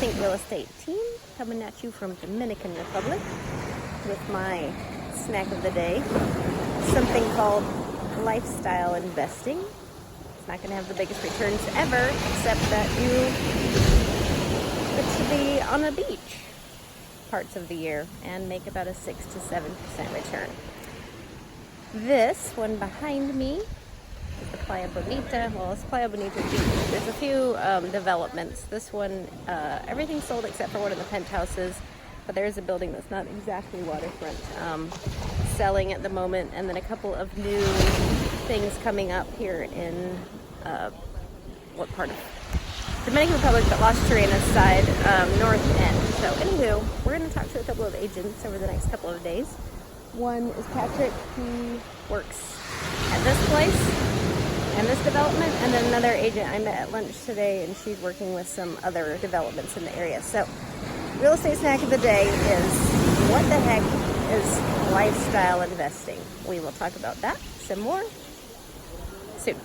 Think Real Estate team coming at you from Dominican Republic with my snack of the day. Something called lifestyle investing. It's not going to have the biggest returns ever, except that you get to be on a beach parts of the year and make about a 6 to 7% return. This one behind me is the Playa Bonita. Well, it's Playa Bonita Beach. There's a few developments. This one, everything's sold except for one of the penthouses, but there is a building that's not exactly waterfront selling at the moment, and then a couple of new things coming up here in what part of Dominican Republic, but Las Terrenas side, north end. So anywho, we're going to talk to a couple of agents over the next couple of days. One is Patrick. He works at this place and this development, and then another agent I met at lunch today, and she's working with some other developments in the area. So real estate snack of the day is, what the heck is lifestyle investing? We will talk about that some more soon.